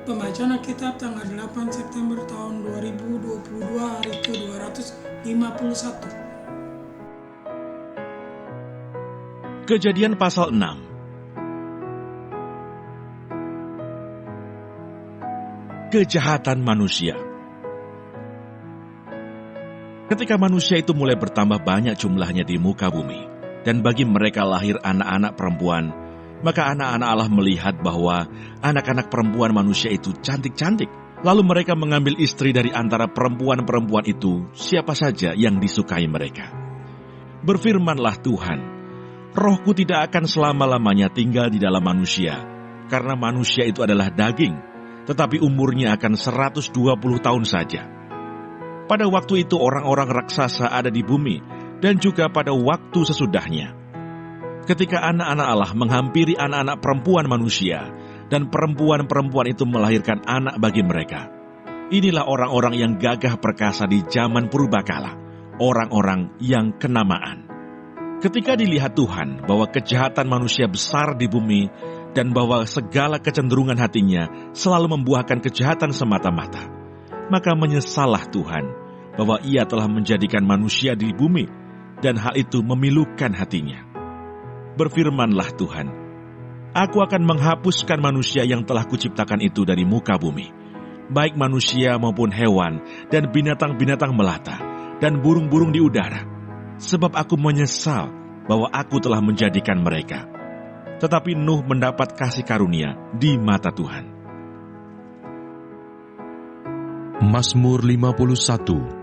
Pembacaan Alkitab tanggal 8 September tahun 2022, hari ke-251. Kejadian pasal 6. Kejahatan manusia. Ketika manusia itu mulai bertambah banyak jumlahnya di muka bumi, dan bagi mereka lahir anak-anak perempuan, maka anak-anak Allah melihat bahwa anak-anak perempuan manusia itu cantik-cantik. Lalu mereka mengambil istri dari antara perempuan-perempuan itu, siapa saja yang disukai mereka. Berfirmanlah Tuhan, Rohku tidak akan selama-lamanya tinggal di dalam manusia, karena manusia itu adalah daging, tetapi umurnya akan 120 tahun saja. Pada waktu itu orang-orang raksasa ada di bumi, dan juga pada waktu sesudahnya. Ketika anak-anak Allah menghampiri anak-anak perempuan manusia, dan perempuan-perempuan itu melahirkan anak bagi mereka. Inilah orang-orang yang gagah perkasa di zaman purbakala, orang-orang yang kenamaan. Ketika dilihat Tuhan bahwa kejahatan manusia besar di bumi, dan bahwa segala kecenderungan hatinya selalu membuahkan kejahatan semata-mata, maka menyesallah Tuhan bahwa Ia telah menjadikan manusia di bumi, dan hal itu memilukan hatinya. Berfirmanlah Tuhan, Aku akan menghapuskan manusia yang telah kuciptakan itu dari muka bumi, baik manusia maupun hewan, dan binatang-binatang melata, dan burung-burung di udara, sebab aku menyesal bahwa aku telah menjadikan mereka. Tetapi Nuh mendapat kasih karunia di mata Tuhan. Mazmur 51.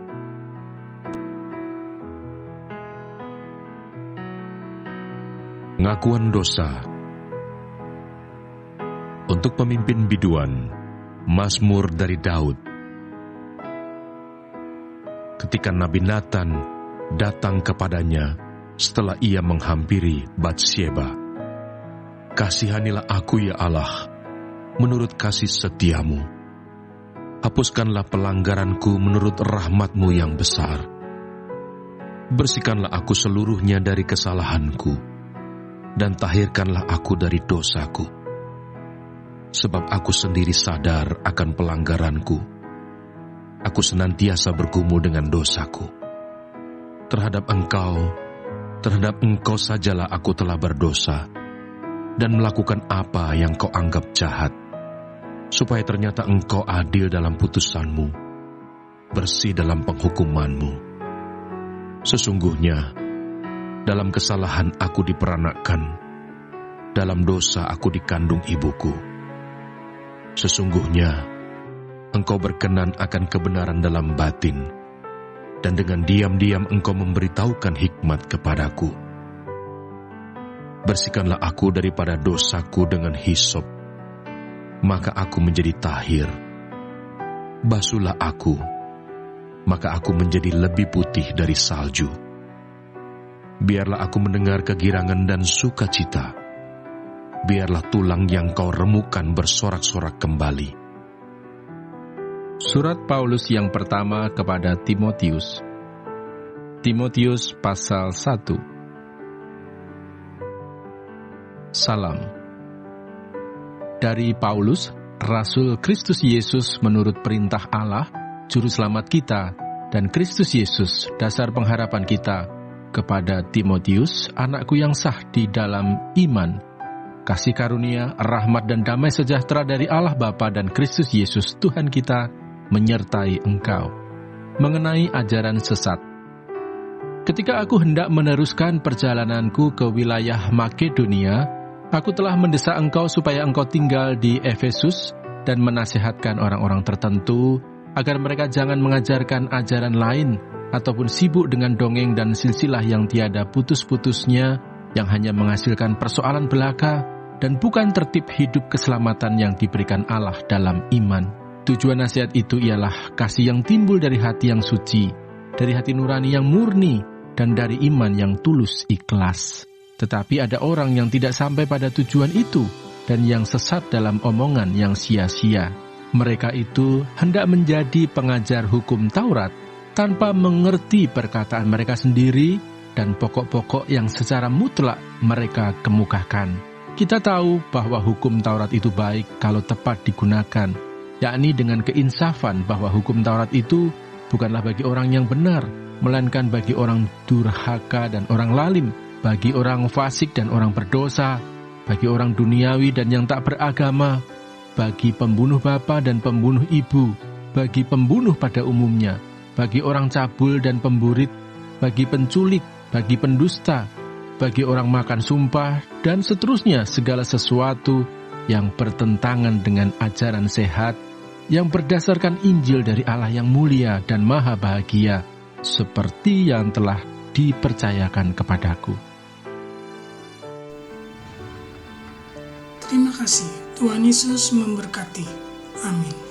Ngakuan dosa. Untuk pemimpin biduan, Mazmur dari Daud. Ketika Nabi Nathan datang kepadanya setelah ia menghampiri Batsyeba, Kasihanilah aku ya Allah, menurut kasih setiamu. Hapuskanlah pelanggaranku menurut rahmat-Mu yang besar. Bersihkanlah aku seluruhnya dari kesalahanku, dan tahirkanlah aku dari dosaku. Sebab aku sendiri sadar akan pelanggaranku. Aku senantiasa bergumul dengan dosaku. Terhadap Engkau sajalah aku telah berdosa, dan melakukan apa yang Kau anggap jahat, supaya ternyata Engkau adil dalam putusan-Mu, bersih dalam penghukuman-Mu. Sesungguhnya, dalam kesalahan aku diperanakkan, dalam dosa aku dikandung ibuku. Sesungguhnya, Engkau berkenan akan kebenaran dalam batin, dan dengan diam-diam Engkau memberitahukan hikmat kepadaku. Bersihkanlah aku daripada dosaku dengan hisop, maka aku menjadi tahir. Basuhlah aku, maka aku menjadi lebih putih dari salju. Biarlah aku mendengar kegirangan dan sukacita. Biarlah tulang yang Kau remukan bersorak-sorak kembali. Surat Paulus yang pertama kepada Timotius. Timotius pasal 1. Salam. Dari Paulus, Rasul Kristus Yesus menurut perintah Allah, Juru Selamat kita, dan Kristus Yesus, dasar pengharapan kita, kepada Timotius, anakku yang sah di dalam iman. Kasih karunia, rahmat dan damai sejahtera dari Allah Bapa dan Kristus Yesus, Tuhan kita, menyertai engkau. Mengenai ajaran sesat. Ketika aku hendak meneruskan perjalananku ke wilayah Makedonia, aku telah mendesak engkau supaya engkau tinggal di Efesus dan menasihatkan orang-orang tertentu agar mereka jangan mengajarkan ajaran lain ataupun sibuk dengan dongeng dan silsilah yang tiada putus-putusnya, yang hanya menghasilkan persoalan belaka dan bukan tertib hidup keselamatan yang diberikan Allah dalam iman. Tujuan nasihat itu ialah kasih yang timbul dari hati yang suci, dari hati nurani yang murni, dan dari iman yang tulus ikhlas. Tetapi ada orang yang tidak sampai pada tujuan itu, dan yang sesat dalam omongan yang sia-sia. Mereka itu hendak menjadi pengajar hukum Taurat, tanpa mengerti perkataan mereka sendiri, dan pokok-pokok yang secara mutlak mereka kemukakan. Kita tahu bahwa hukum Taurat itu baik kalau tepat digunakan, yakni dengan keinsafan bahwa hukum Taurat itu bukanlah bagi orang yang benar, melainkan bagi orang durhaka dan orang lalim, bagi orang fasik dan orang berdosa, bagi orang duniawi dan yang tak beragama, bagi pembunuh bapa dan pembunuh ibu, bagi pembunuh pada umumnya, bagi orang cabul dan pemburit, bagi penculik, bagi pendusta, bagi orang makan sumpah, dan seterusnya segala sesuatu yang bertentangan dengan ajaran sehat yang berdasarkan Injil dari Allah yang mulia dan maha bahagia, seperti yang telah dipercayakan kepadaku. Terima kasih. Tuhan Yesus memberkati. Amin.